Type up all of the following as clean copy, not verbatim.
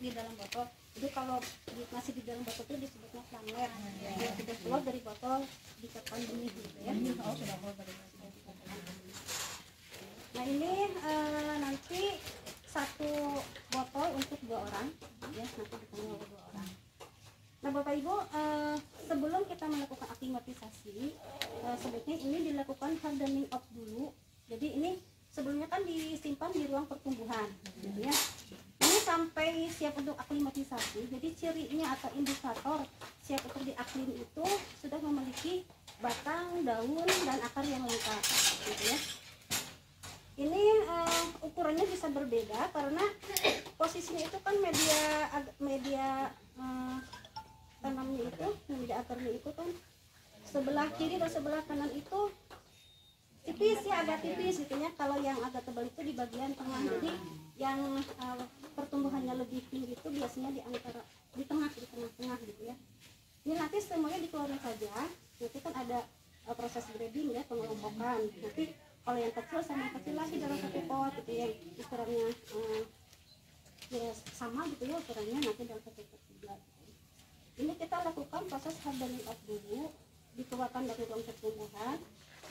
di dalam botol. Jadi kalau masih di dalam botol itu disebutnya planglet. Yang sudah keluar dari botol ditekan benih gitu ya. Nah ini nanti satu botol untuk 2 orang ya, nanti ditemui oleh 2 orang. Nah Bapak Ibu, sebelum kita melakukan aklimatisasi, sebaiknya ini dilakukan hardening up dulu. Jadi ini sebelumnya kan disimpan di ruang pertumbuhan gitu ya. Ini sampai siap untuk aklimatisasi. Jadi cirinya atau indikator siap untuk diaklim itu sudah memiliki batang, daun, dan akar yang lengkap gitu ya. Ini ukurannya bisa berbeda karena posisinya itu kan media tanamnya itu, media akarnya itu kan sebelah kiri dan sebelah kanan itu tipis ya, agak tipis gitu ya. Kalau yang agak tebal itu di bagian tengah. Jadi yang pertumbuhannya lebih tinggi itu biasanya di antara di tengah-tengah gitu ya. Ini nanti semuanya dikeluarin saja. Nanti kan ada proses grading ya, pengelompokan. Nanti kalau yang kecil sama kecil lagi dalam satu pot gitu ya, ukurannya ya sama gitu ya ukurannya, nanti dalam satu pot juga. Ini kita lakukan proses hardening up dulu, dikeluarkan dari ruang pertumbuhan,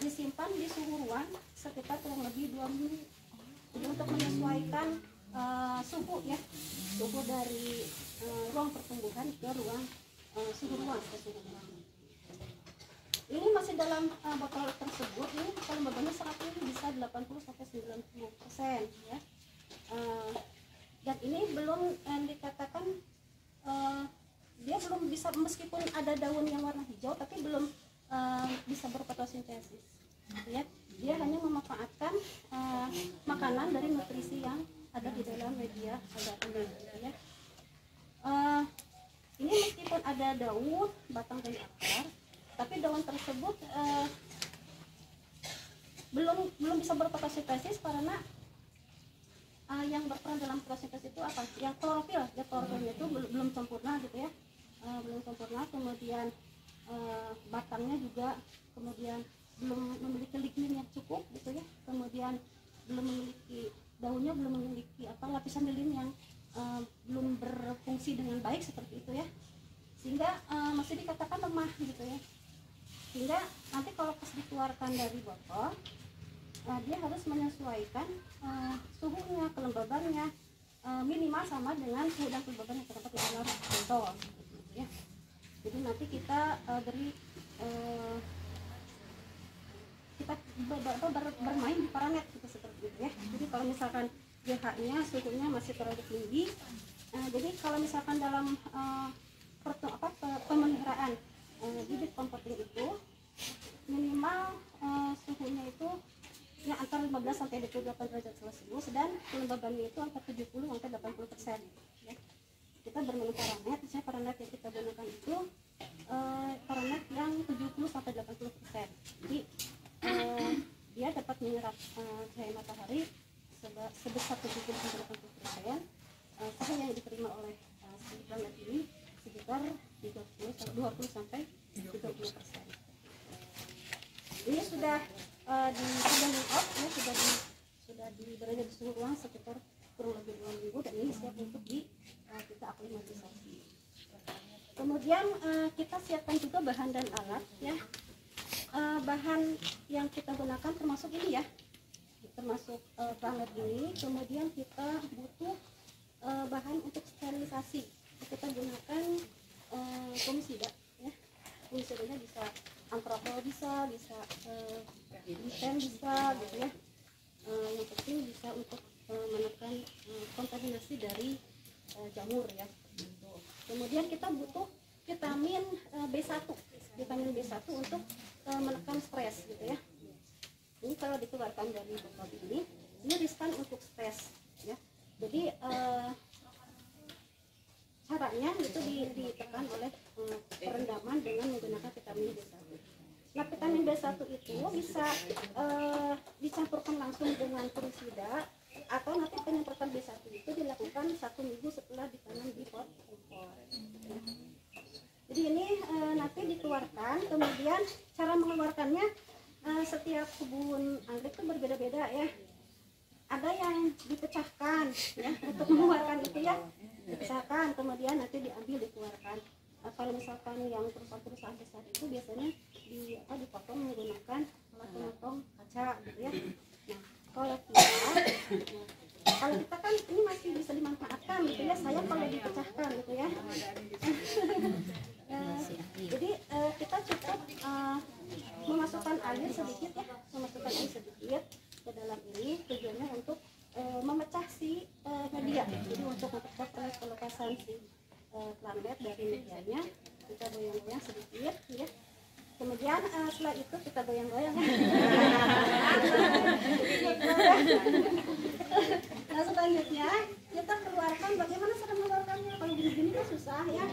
disimpan di suhu ruang sekitar kurang lebih 2 minggu. Jadi untuk menyesuaikan suhu ya, suhu dari ruang pertumbuhan ke ruang suhu ruang. Ini masih dalam botol tersebut, ini kelembabannya serat ini bisa 80-90% ya. Dan ini belum dikatakan dia belum bisa, meskipun ada daun yang warna hijau tapi belum bisa berfotosintesis ya. Dia hanya memanfaatkan makanan dari nutrisi yang ada di dalam media agar ya. Ini meskipun ada daun, batang dan akar, tapi daun tersebut belum bisa berfotosintesis karena yang berperan dalam fotosintesis itu apa? Yang klorofil, ya klorofilnya itu belum sempurna gitu ya, belum sempurna. Kemudian batangnya juga kemudian belum memiliki lignin yang cukup gitu ya. Kemudian belum memiliki daunnya, belum memiliki lapisan lilin yang belum berfungsi dengan baik seperti itu ya, sehingga masih dikatakan lemah gitu ya. Sehingga nanti kalau pas dikeluarkan dari botol, dia harus menyesuaikan suhunya, kelembabannya minimal sama dengan suhu dan kelembaban yang terdapat di dalam botol gitu ya. Jadi nanti kita beri kita bermain di parameter gitu, seperti itu ya. Jadi kalau misalkan pH-nya, suhunya masih terlalu tinggi, jadi kalau misalkan dalam pemeliharaan bibit kompoting itu minimal suhunya itu ya antara 15 sampai 28 derajat Celcius dan kelembabannya itu antara 70 sampai 80% ya. Kita bermain parameter, misalnya parameter yang kita gunakan itu parameter yang 70 sampai 80%. Jadi dia dapat menyerap cahaya matahari sebesar 70 sampai 80%. Suhu yang diterima oleh si planet ini sekitar 20 sampai 30%. Ini sudah di hardening up ya, sudah berada di suhu ruang sekitar kurang lebih 2 minggu, dan ini siap untuk kita aklimatisasi. Kemudian kita siapkan juga bahan dan alat ya. Bahan yang kita gunakan termasuk ini ya, termasuk planet ini. Kemudian kita butuh bahan untuk sterilisasi. Kita gunakan fomisida ya. Fomisidanya bisa antropol, bisa gluten bisa gitu ya. Yang penting bisa untuk menekan kontaminasi dari jamur ya. Kemudian kita butuh vitamin B1 untuk menekan stres gitu ya. Ini kalau dikeluarkan dari botol ini riskan untuk stres ya. Jadi caranya itu ditekan oleh perendaman dengan menggunakan vitamin B1. Nah, vitamin B1 itu bisa dicampurkan langsung dengan fomisida, atau nanti penyemprotan B1 itu dilakukan 1 minggu setelah ditanam di pot kompor. Jadi ini nanti dikeluarkan, kemudian cara mengeluarkannya setiap kebun anggrek itu berbeda-beda ya. Ada yang dipecahkan ya untuk mengeluarkan itu ya. Misalkan kemudian nanti diambil dikeluarkan. Kalau misalkan yang perusahaan besar itu biasanya dipotong menggunakan alat pemotong kaca gitu ya. Nah kalau kita kan ini masih bisa dimanfaatkan gitu ya, saya kalau dipecahkan gitu ya. Jadi kita cukup memasukkan air sedikit ya, ke dalam ini, tujuannya untuk memecah si media. Jadi untuk memecah pelepasan si planet dari medianya, kita goyang-goyang sedikit ya. Kemudian setelah itu kita goyang-goyang. Nah selanjutnya kita keluarkan. Bagaimana cara mengeluarkannya? Kalau gini-gini kan susah ya.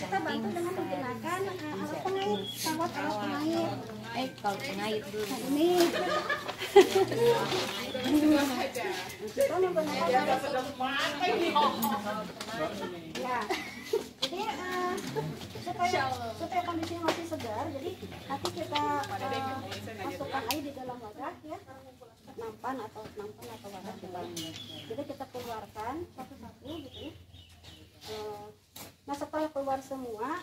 Kita bantu dengan menggunakan alat pengait, sabot alat pengait. Kalau pengait dulu. Nah ini kita menggunakan ya. Jadi supaya kondisinya masih segar, jadi nanti kita masukkan air di dalam wadah ya, nampan atau wadah kita. Jadi kita keluarkan satu-satu gitu ya. Nah setelah keluar semua,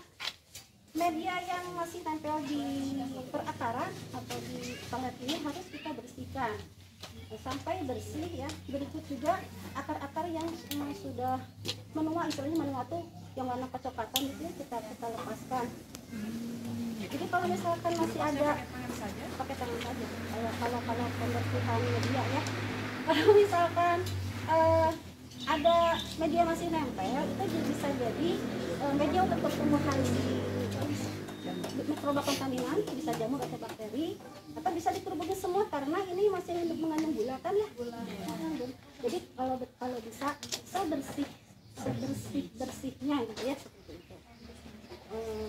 media yang masih tempel di perakaran atau di palet ini harus kita bersihkan sampai bersih ya. Berikut juga akar-akar yang sudah menua, istilahnya menua tuh yang warna kecoklatan itu kita lepaskan. Jadi kalau misalkan masih ada, pakai tangan saja. Kalau pembersihan media ya, kalau misalkan ada media masih nempel, itu bisa jadi media untuk pertumbuhan mikroba kontaminan, bisa jamur atau bakteri, atau bisa dikerubungin semua karena ini masih mengandung gula kan ya. Jadi kalau bisa sebersih-bersihnya gitu ya, seperti itu.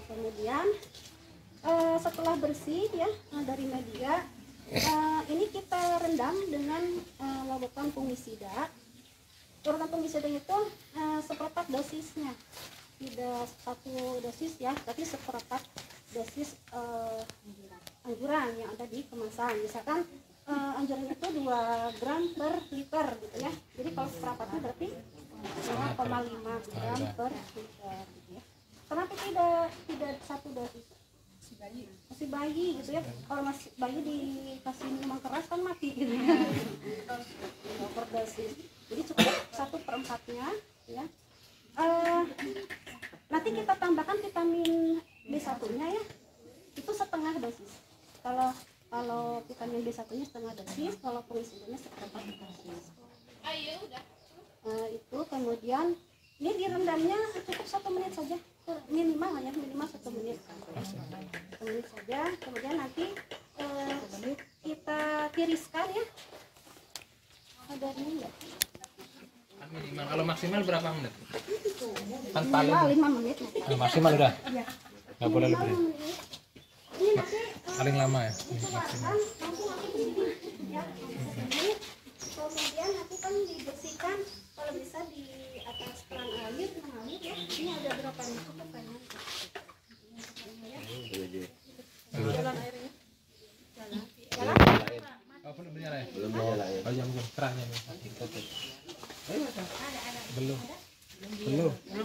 Kemudian setelah bersih ya dari media, ini kita rendam dengan larutan fungisida. Larutan fungisida itu seperempat dosisnya, tidak satu dosis ya, tapi seperempat dosis anjuran yang ada di kemasan. Misalkan anjuran itu 2 gram per liter gitu ya. Jadi kalau seperempatnya berarti 0,5 gram per liter gitu ya. Kenapa tidak satu dosis? Masih bayi gitu ya. Kalau masih bayi dikasih minuman keras kan mati gitu ya. Per dosis. Jadi cukup 1/4-nya ya. Nanti kita tambahkan vitamin B1-nya ya. Itu setengah dosis. Kalau vitamin B1-nya setengah dosis, kalau fungisidanya seperempat dosis. Itu kemudian ini direndamnya cukup 1 menit saja, minimal 1 menit. 1 menit saja. Kemudian nanti kita tiriskan ya. Ada ini ya. Minimal, kalau maksimal berapa menit? Kan paling 5 menit. Maksimal udah. Ya. Nggak boleh lebih. Ini nanti Paling lama ya. dikeluarkan langsung berdiri ya. Kemudian nanti kan dibersihkan, kalau bisa di atas keran air mengalir ya. Ini ada berapa nih? Cukup kayaknya. Jalan airnya. Jalan. Oh, belum nyala ya? Belum nyala ya. Oh, jam kerannya nih. Belum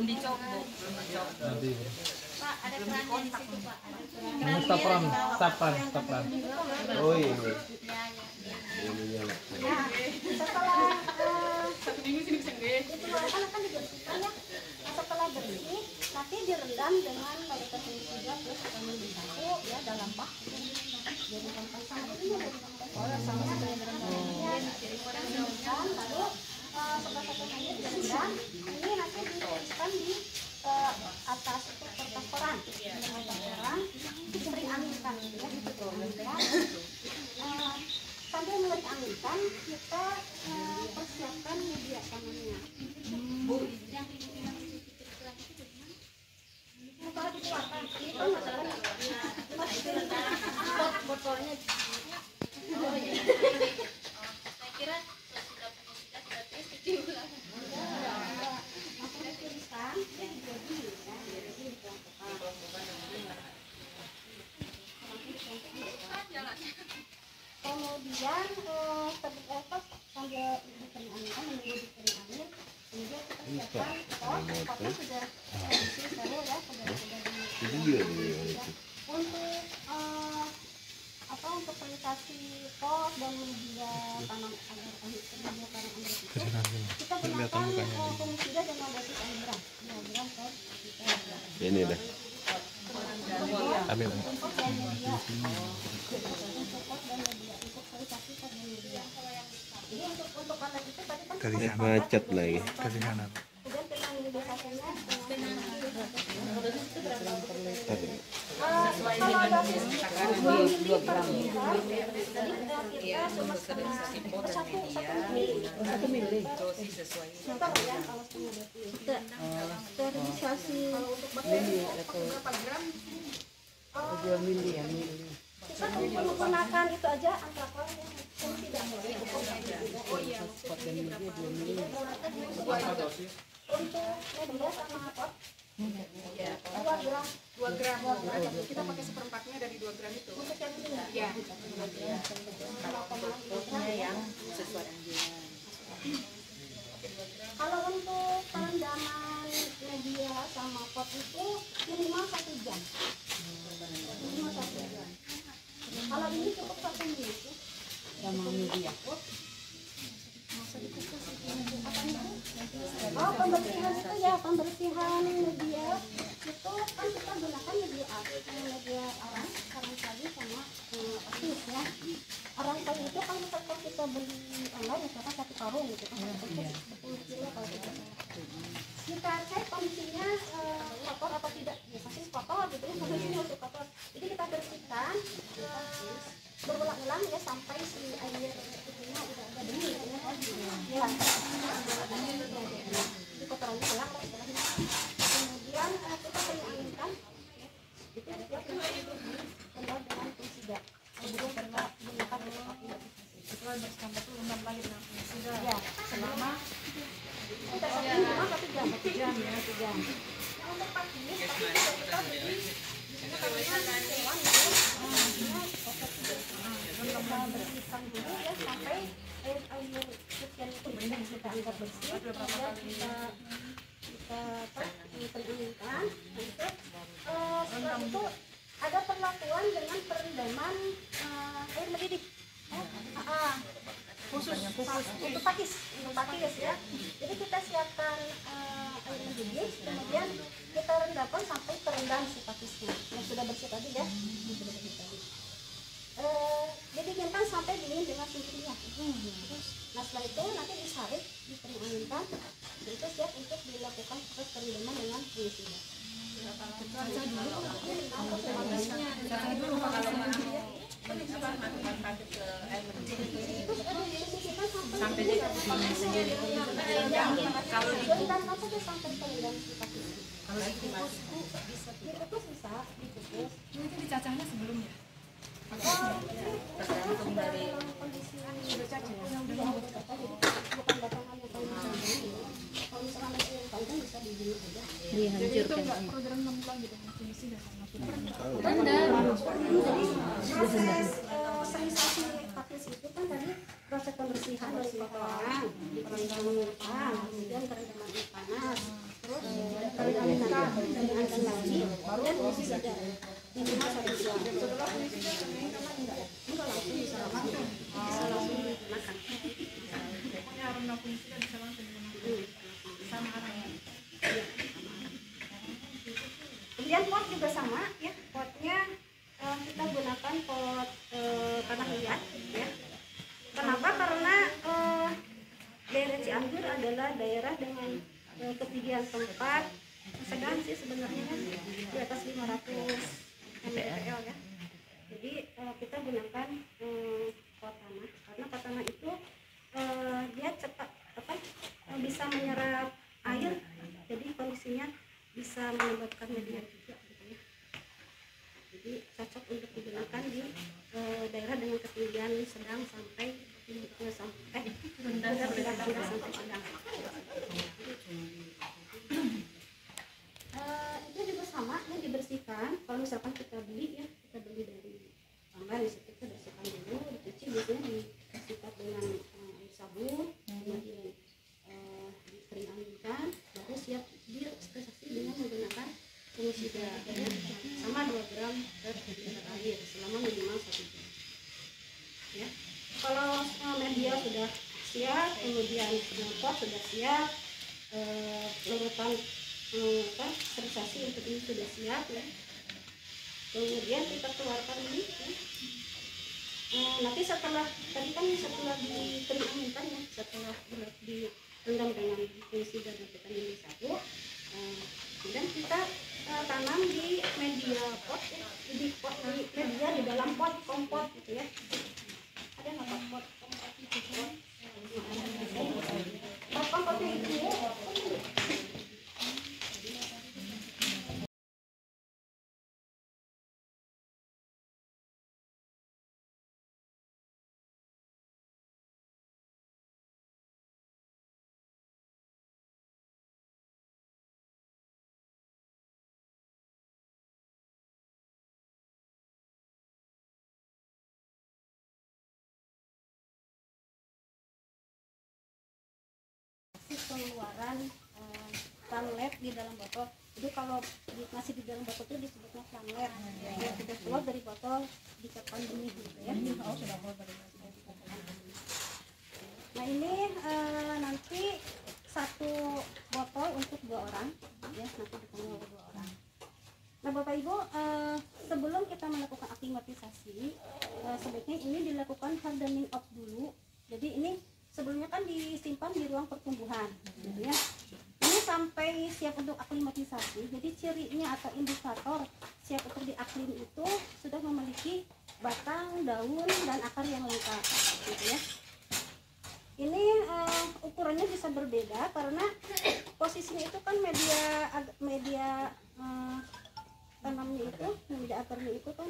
dicoba. Nanti. Pak, ada kerannya di situ, Pak. Ini stopran. Oh iya. Nah, setelah akan dibersihkan ya. Setelah bersih, nanti direndam dengan larutan fungisida plus vitamin B1 ya dalam bak. Jadi gampang sama ini sama supaya direndam. Lalu setelah direndam, ini nanti dituliskan di atas kertas koran, diberi anginkan ya, sambil memberi anginkan kita persiapkan media tangannya. Kalau dikeluarkan itu botolnya. Saya kira sudah sudah tes kemudian sambil dikering angin, menunggu dikering angin, kemudian kita siapkan potnya sudah diisi steril ya, sudah Itu dia untuk untuk sanitasi pot dan media tanam agar media tanam anggrek itu kita gunakan fungisida dengan dosis miligram per liter. ini dah. Ambil. Untuk pot dan media, untuk pot dan media, untuk sanitasi pot dan media. Jadi untuk alat itu tadi kan Macet lagi. Kasih kanan. kemudian kita membedakannya Tadi. kalau dosis 2 mili per liter, jadi kita cuma satu mili. Liter ya kalau setengah liter. Sterilisasi kalau untuk bakteri berapa gram? 2 mili ya, mili. Kita menggunakan itu aja antrakon yang tidak untuk media sama pot 2 gram. 2 gram. Kita pakai seperempatnya dari 2 gram itu. Untuk yang ini Ya. yang Sesuai anjuran. kalau untuk perendaman media sama pot itu minimal 1 jam. Minimal 1 jam. Kalau ini cukup 1 menit. Sama media. Oh, pembersihan itu ya, pembersihan media itu kan kita gunakan media arang kayu sama pakis ya. Arang kayu itu kan misalkan kita beli online misalkan 1 karung gitu kan 10 kilo kalau tidak salah. Kita cek kondisinya kotor atau tidak, biasanya sih kotor gitu ya, kondisinya untuk kotor. Jadi kita bersihkan berulang-ulang ya sampai si air itunya udah agak bening gitu ya. Ya. Jadi kotorannya hilang lah istilahnya. Kemudian kita penyanginkan itu ya kendal dengan fungisida. Sebelum kita gunakan untuk api. Itu bersama tuh 6 kali fungisida. Ya, selama kita setting cuma 1 jam. 1 jam ya, 1 jam. Nah, untuk pakis kita beli kita hewan itu kita bersihkan dulu ya sampai air cucian itu bersih, kita angkat bersih, kemudian kita penginginkan untuk setelah itu ada perlakuan dengan perendaman air mendidih khusus untuk pakis ya. Jadi kita siapkan air mendidih, kemudian kita rendamkan sampai terendam si pakisnya yang sudah bersih tadi ya. Didinginkan sampai dingin dengan suhu kimia. Nah setelah itu nanti disaring, dipenanginkan, dan itu siap untuk dilakukan proses perendaman dengan fungisida. Sampai dikukus. Itu dicacahnya sebelumnya. Tergantung dari kondisi bukan batangan yang paling kalau misalkan ada yang panjang bisa dibunuh aja. Jadi itu enggak program 6 bulan gitu, fungisida sama Sterilisasi pakis itu kan tadi proses pembersihan dari kotoran, perendaman kemudian perendaman air panas, terus perendaman dengan lagi, kemudian fungisida minimal 1 jam. Setelah fungisida enggak langsung bisa langsung digunakan. pokoknya aroma fungisida bisa langsung digunakan. Sama arangnya. Kemudian pot juga sama ya, potnya kita gunakan pot tanah liat ya. Kenapa? Karena daerah Cianjur adalah daerah dengan ketinggian tempat sedang sih sebenarnya di atas 500 mdpl ya. Jadi kita gunakan pot tanah karena pot tanah itu dia cepat bisa menyerap air, jadi kondisinya bisa menyebabkan media juga gitu ya. Jadi cocok untuk digunakan di daerah dengan ketinggian sedang sampai rendah sampai sedang. Itu juga sama ya, dibersihkan. Kalau misalkan kita beli dari online, kita bersihkan dulu, dicuci, biasanya disikat dengan air sabun, kemudian dikeringkan, baru siap fungisida ya, sama 2 gram per liter air selama minimal 1 jam ya. Kalau media sudah siap, kemudian pot sudah siap, larutan sterilisasi untuk ini sudah siap ya, kemudian kita keluarkan ini ya. Nanti setelah tadi kan setelah dikeringkan ya, setelah direndam dengan fungisida dan vitamin B1, kemudian kita tanam di media pot ya, di media di dalam pot kompot gitu ya. Ada nggak pot kompot itu? Pot kompotnya itu pengeluaran planlet di dalam botol. Jadi kalau masih di dalam botol itu disebutnya planlet. Ya, sudah keluar dari botol dikatakan benih gitu ya. Nah ini nanti 1 botol untuk 2 orang ya, nanti dipenuhi oleh 2 orang. Nah Bapak Ibu, sebelum kita melakukan aklimatisasi, sebaiknya ini dilakukan hardening up dulu. Jadi ini sebelumnya kan disimpan di ruang pertumbuhan gitu ya. Ini sampai siap untuk aklimatisasi. Jadi cirinya atau indikator siap untuk diaklim itu sudah memiliki batang, daun, dan akar yang lengkap gitu ya. Ini ukurannya bisa berbeda karena posisinya itu kan media tanamnya itu, media akarnya itu kan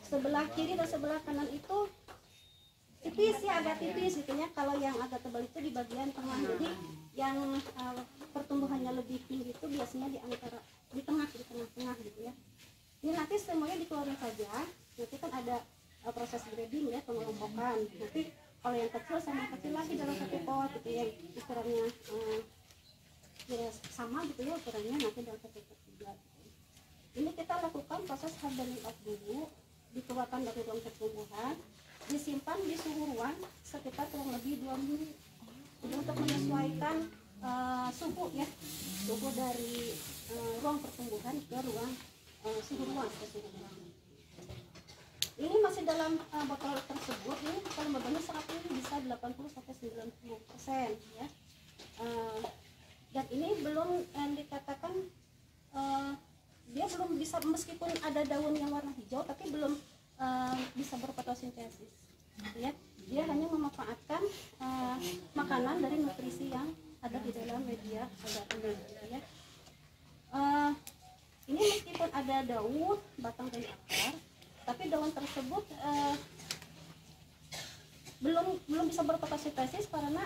sebelah kiri dan sebelah kanan itu tipis ya, agak tipis gitu ya. Kalau yang agak tebal itu di bagian tengah. Jadi yang pertumbuhannya lebih tinggi itu biasanya di antara di tengah-tengah gitu ya. Ini nanti semuanya dikeluarin saja. Nanti kan ada proses grading ya, pengelompokan. Nanti kalau yang kecil sama kecil lagi dalam 1 pot gitu ya, ukurannya ya sama gitu ya ukurannya, nanti dalam 1 pot juga. Ini kita lakukan proses hardening up dulu, dikeluarkan dari ruang pertumbuhan, disimpan di suhu ruang sekitar kurang lebih 2 minggu. Jadi untuk menyesuaikan suhu ya, suhu dari ruang pertumbuhan ke ruang suhu ruang. Ini masih dalam botol tersebut, ini kelembabannya serat ini bisa 80-90% ya. Dan ini belum dikatakan dia belum bisa, meskipun ada daun yang warna hijau tapi belum bisa berfotosintesis ya. Dia hanya memanfaatkan makanan dari nutrisi yang ada di dalam media agar benih ya. Ini meskipun ada daun, batang, dan akar, tapi daun tersebut belum bisa berfotosintesis karena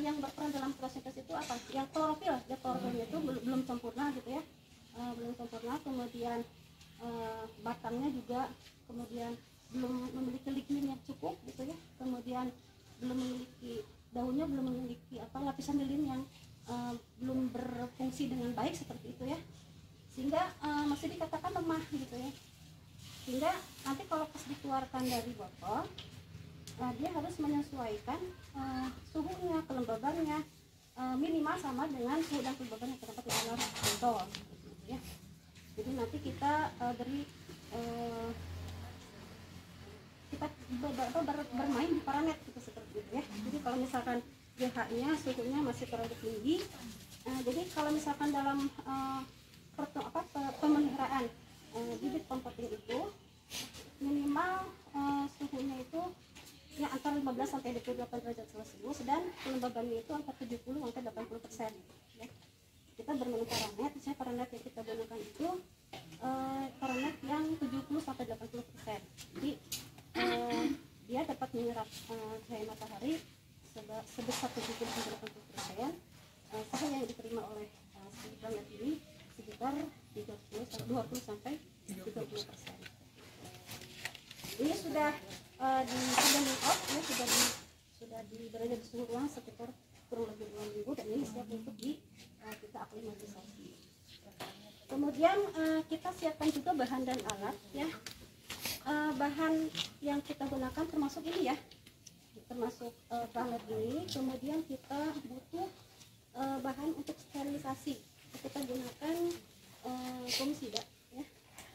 yang berperan dalam fotosintesis itu apa? Yang klorofil, ya klorofilnya itu belum sempurna gitu ya, belum sempurna. Kemudian batangnya juga kemudian belum memiliki lignin yang cukup gitu ya. Kemudian belum memiliki daunnya, belum memiliki lapisan lilin yang belum berfungsi dengan baik seperti itu ya, sehingga masih dikatakan lemah gitu ya. Sehingga nanti kalau pas dikeluarkan dari botol, dia harus menyesuaikan suhunya, kelembabannya minimal sama dengan suhu dan kelembaban yang terdapat di dalam botol gitu ya. Jadi nanti kita beri kita bermain di parameter gitu seperti itu ya. Jadi kalau misalkan pH-nya, suhunya masih terlalu tinggi, jadi kalau misalkan dalam pemeliharaan bibit kompoting itu minimal suhunya itu ya antara 15 sampai 28 derajat Celcius dan kelembabannya itu antara 70 sampai 80% ya. Kita bermain parameter, misalnya parameter yang kita gunakan itu parameter yang 70 sampai 80%. Jadi dia dapat menyerap cahaya matahari sebesar 70 sampai 80%. Cahaya yang diterima oleh si planet ini sekitar 20 sampai 30%. Ini sudah di hardening up ya, sudah berada di suhu ruang sekitar kurang lebih 2 minggu dan ini siap untuk kita aklimatisasi. kita siapkan juga bahan dan alat ya. Bahan yang kita gunakan termasuk ini ya, termasuk planet ini. Kemudian kita butuh bahan untuk sterilisasi. Kita gunakan fungisida ya.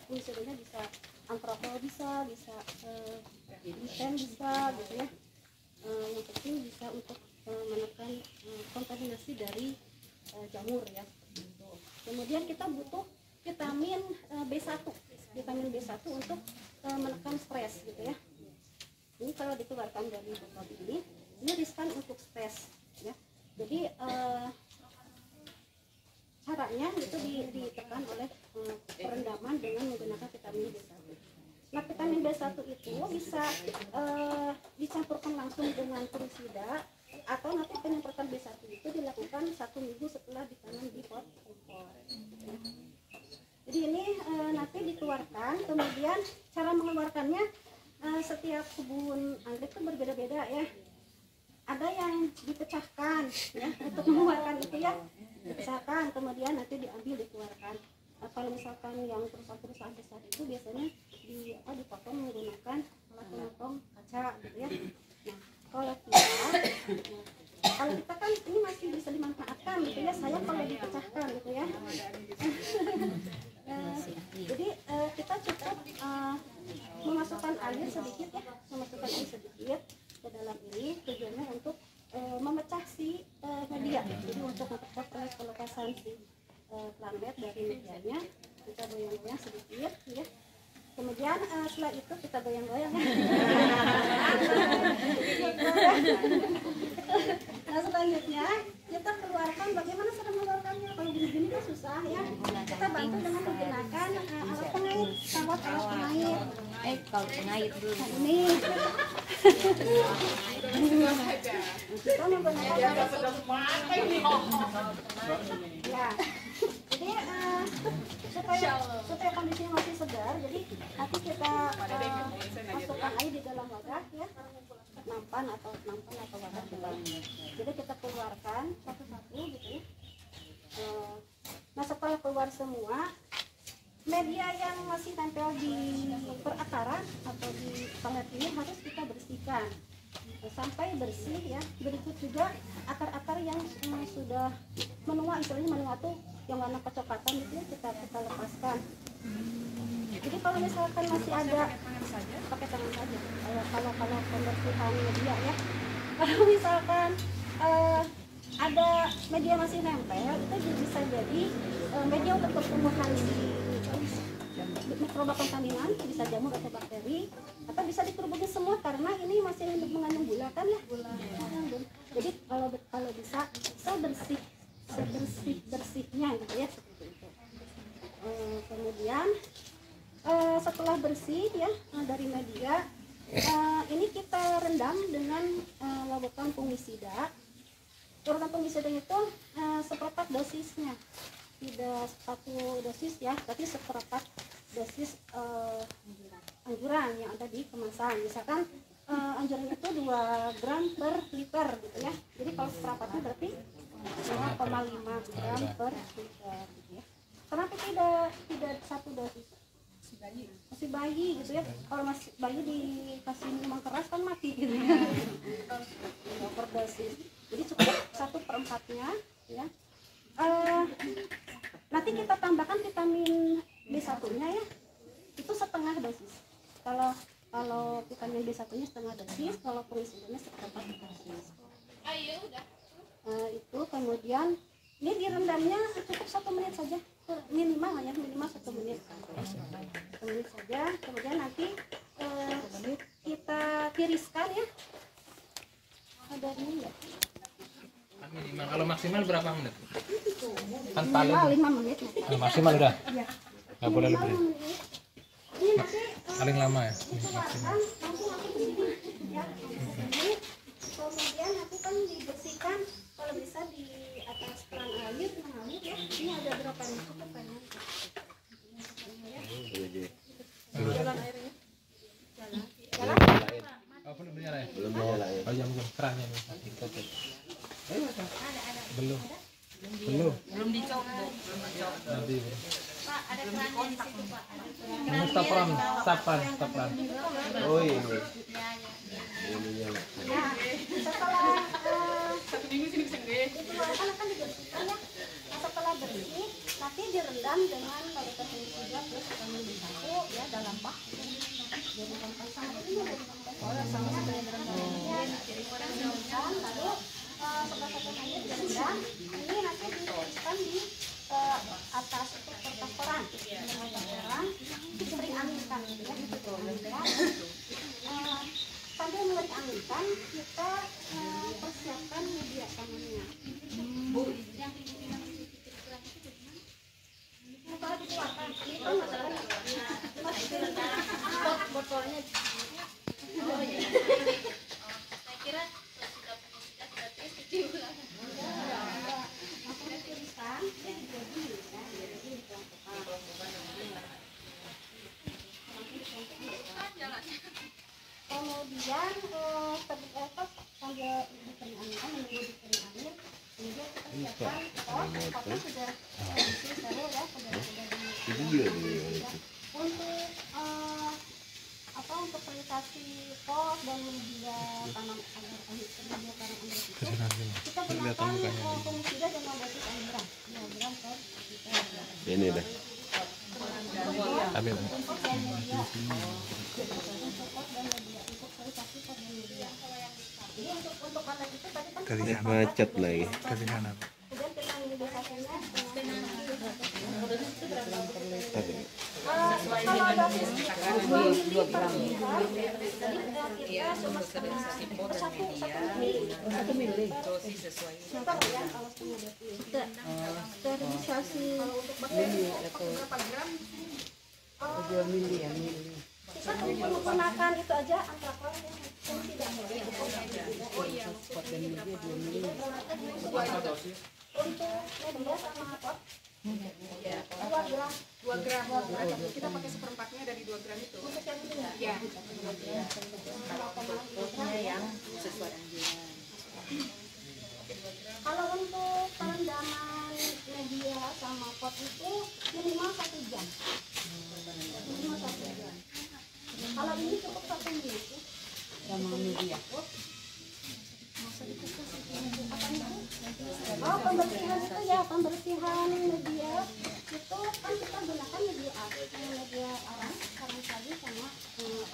Fungisidanya bisa antropol, bisa gluten bisa gitu ya. Yang penting bisa untuk menekan kontaminasi dari jamur ya. Kemudian kita butuh vitamin B1 untuk menekan stres gitu ya. Ini kalau dikeluarkan dari botol ini riskan untuk stres ya. Jadi caranya itu ditekan oleh perendaman dengan menggunakan vitamin B1. Nah, vitamin B1 itu bisa dicampurkan langsung dengan fungisida, atau nanti penyemprotan B1 itu dilakukan 1 minggu setelah ditanam di pot kompor. Jadi ini nanti dikeluarkan, kemudian cara mengeluarkannya setiap kebun anggrek itu berbeda-beda ya. Ada yang dipecahkan ya, untuk mengeluarkan itu ya, dipecahkan kemudian nanti diambil dikeluarkan. Kalau misalkan yang perusahaan-perusahaan besar itu biasanya dipotong menggunakan alat pemotong kaca gitu ya. Nah, kalau kita kan ini masih bisa dimanfaatkan gitu ya, saya kalau dipecahkan gitu ya. Jadi kita cukup memasukkan air sedikit ya, ke dalam ini, tujuannya untuk memecah si media. Jadi untuk mempercepat pelepasan si planet dari medianya, kita goyang-goyang sedikit ya. Kemudian setelah itu kita goyang-goyang ya. Nah, selanjutnya kita keluarkan, bagaimana cara mengeluarkannya. Kalau gini-gini kan susah ya. Kita bantu dengan menggunakan alat pengait, sabot alat pengait. Kalau pengait dulu. Nah, ini kita menggunakan ya. Jadi supaya kondisinya masih segar, jadi nanti kita masukkan air di dalam wadah ya, nampan atau wadah kita. Jadi kita keluarkan satu-satu gitu ya. Nah, setelah keluar semua, media yang masih tempel di perakaran atau di palet ini harus kita bersihkan sampai bersih ya. Berikut juga akar-akar yang sudah menua, istilahnya menua tuh yang warna kecoklatan itu ya, kita lepaskan. Jadi kalau misalkan masih ada, pakai tangan saja. Kalau pembersihan media ya, kalau misalkan ada media masih nempel, itu bisa jadi media untuk pertumbuhan mikroba kontaminan, bisa jamur atau bakteri, atau bisa dikerubukin semua karena ini masih mengandung gula kan ya. Jadi kalau bisa sebersih-bersihnya gitu ya, seperti itu. Kemudian setelah bersih ya dari media, ini kita rendam dengan larutan fungisida. Larutan fungisida itu seperempat dosisnya, tidak 1 dosis ya, tapi seperempat dosis anjuran yang ada di kemasan. Misalkan anjuran itu 2 gram per liter gitu ya. Jadi kalau seperempatnya berarti 0,5 gram per liter gitu ya. Kenapa tidak 1 dosis? Masih bayi gitu ya. Kalau masih bayi dikasih minuman keras kan mati gitu ya. Per dosis. Jadi cukup 1/4-nya ya. Nanti kita tambahkan vitamin B1-nya ya. Itu setengah dosis. Kalau vitamin B1-nya setengah dosis, kalau fungisidanya seperempat dosis. Itu kemudian ini direndamnya cukup 1 menit saja, minimal 1 menit. 1 menit saja. Kemudian nanti kita tiriskan ya. Ada ini ya. Minimal, kalau maksimal berapa menit? Kan paling 5 menit. maksimal udah. Ya. Nggak boleh lebih. Ini nanti Paling lama ya. dikeluarkan langsung begini ya. Kemudian nanti kan dibersihkan, kalau bisa di atas keran air mengalir ya. Ini ada berapa nih? Cukup banyak. Jalan airnya. Jalan. Oh, belum nyala ya? Belum nyala ya. Oh, iya mungkin kerannya nih. Belum. Belum dicop, Bu. Nanti. Pak, ada kerannya di situ, Pak. Ini stopran, stopran. Oh ini. Ya, ya. Ininya. Nah, setelah 1 minggu sini bisa nggak? itu akan dibersihkan ya. Nah, setelah bersih, nanti direndam dengan kualitas yang 3 plus vitamin B1 ya dalam bak. Jadi gampang sama ini ya, sama sekali direndam. Direndam, lalu setelah 1 menit direndam, ini nanti dituliskan di atas itu kertas koran, diberi aminkan gitu ya, diberi aminkan. Sambil memberi aminkan, kita persiapkan media tangannya. Kalau dikeluarkan, itu botolnya. Saya kira sudah punya berarti setuju. Langsung dituliskan, jadi kemudian sambil dikering angin, menunggu dikering angin, kemudian kita siapkan potnya sudah diisi steril ya, sudah Itu dia untuk untuk sanitasi pot dan media tanam agar media tanam anggrek itu kita gunakan fungisida dengan dosis miligram per liter. Ini dah. Ambil. Untuk dan media untuk pot dan media untuk sanitasi pot dan media. Jadi untuk alat itu tadi kan Macet lagi. kemudian kita membiasakannya kalau dosis 2 gram kita cuma satu mili dosis sesuai liter ya kalau setengah liter. Sterilisasi Kalau untuk bakteri berapa gram? 2 mili ya mili. Kita menggunakan itu aja antrakon yang tidak boleh. Oh iya, pot dan media 2 mili. Untuk media sama pot 2 gram. 2 gram. Kita pakai seperempatnya dari 2 gram itu. Untuk yang ini Ya. Yang sesuai anjuran. Kalau untuk perendaman media sama pot itu minimal 1 jam. Minimal 1 jam. Kalau ini cukup 1 menit. Sama media. Oh, pembersihan itu ya, pembersihan media itu kan kita gunakan media arang kayu sama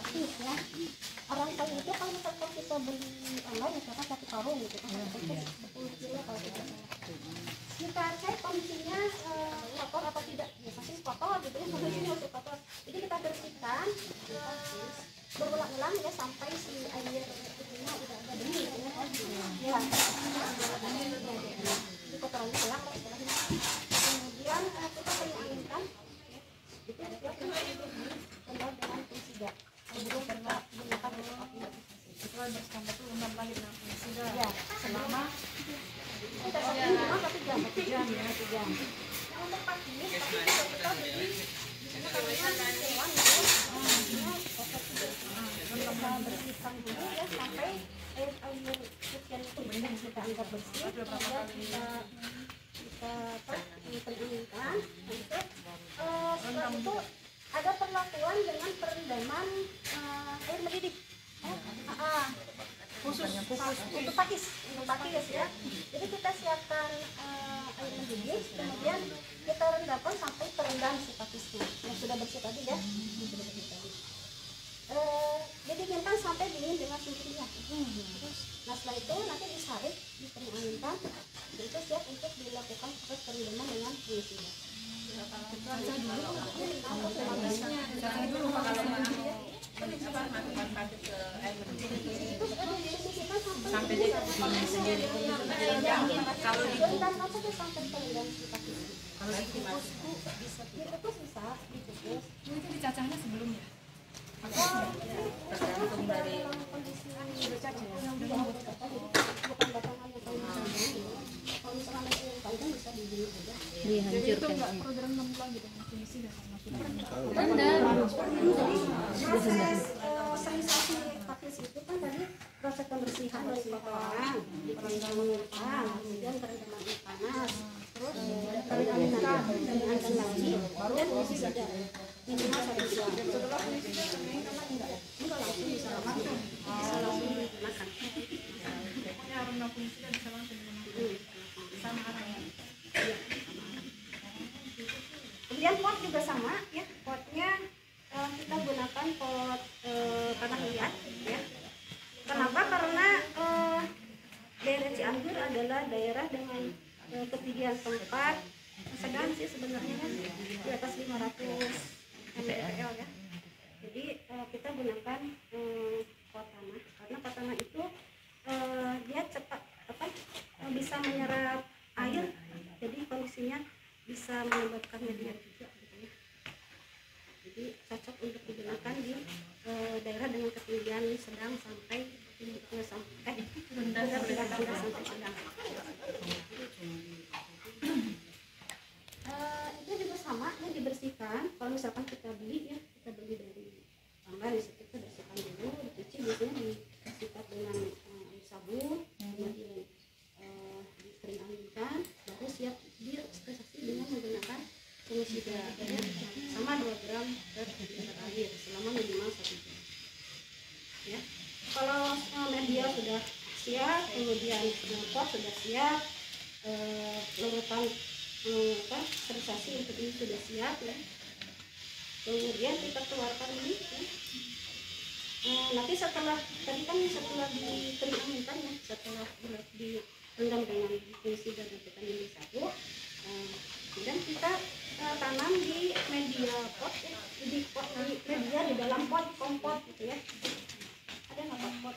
pakis ya. Arang kayu itu kan kalau kita beli online misalkan 1 karung gitu kan, 10 kilo kalau tidak salah. Kita cek kondisinya kotor apa tidak, ya pasti kotor gitu ya, kondisinya masih kotor. Jadi kita bersihkan berulang-ulang ya sampai si air itunya udah agak bening gitu ya. Ya. Jadi kotorannya hilang lah istilahnya. Kemudian kita penyanginkan itu kembali dengan fungisida. Sebelum kita gunakan untuk api. Setelah berstandar itu 6 kali dengan fungisida. Ya, selama kita minimal 1 jam. 1 jam ya, 1 jam. Nah, untuk pakis, kita beli kita bersihkan dulu ya sampai air cucian itu bersih, kita angkat bersih, kemudian kita penginginkan untuk setelah itu ada perlakuan dengan perendaman air mendidih khusus untuk pakis ya. Jadi kita siapkan air mendidih, kemudian kita rendamkan sampai terendam si pakisnya yang sudah bersih tadi ya. Didinginkan sampai dingin dengan sendirinya. Nah setelah itu nanti disaring, dipenganinkan, itu siap untuk dilakukan proses perendaman dengan fungisida. Sampai sendiri. Kalau direndam sampai terendam si pakis. Kalau dikukus bisa, dikukus. Itu dicacahnya sebelumnya. tergantung dari kondisi bukan batangan yang paling kalau misalkan ada yang panjang bisa dibunuh aja. Jadi itu dihancurkan. enggak program 6 bulan gitu fungisida sama Sterilisasi pakis itu kan tadi proses pembersihan dari kotoran, perendaman kemudian perendaman air panas, terus perendaman lagi kemudian fungisida minimal 1 jam. Setelah fungisida Enggak langsung bisa langsung digunakan. pokoknya aroma fungisida bisa langsung digunakan sama aromanya. Kemudian pot juga sama ya, potnya kita gunakan pot tanah liat ya. Kenapa? Karena daerah Cianjur adalah daerah dengan ketinggian tempat sedang sih sebenarnya kan di atas 500 mdpl ya. Jadi kita gunakan pot tanah karena pot tanah itu dia cepat bisa menyerap air, jadi kondisinya bisa menyebabkannya dia juga gitu ya. Jadi cocok untuk digunakan di daerah dengan ketinggian sedang sampai rendah sampai sedang. Itu juga sama ya, dibersihkan. Kalau misalkan kita beli ya, kita beli dari tambah kita bersihkan dulu, dicuci, biasanya disikat dengan air sabun, kemudian dikering anginkan, baru siap disterilisasi dengan menggunakan fungisida ya, sama 2 gram per liter air selama minimal 1 jam ya. Kalau media sudah siap, kemudian pot sudah siap, larutan sterilisasi untuk ini sudah siap ya, kemudian kita keluarkan ini ya. Nanti setelah tadi kan setelah dikering anginkan ya, setelah direndam dengan fungisida dan vitamin B1, kemudian kita tanam di media pot ya, di media di dalam pot kompot gitu ya. Ada nggak pot?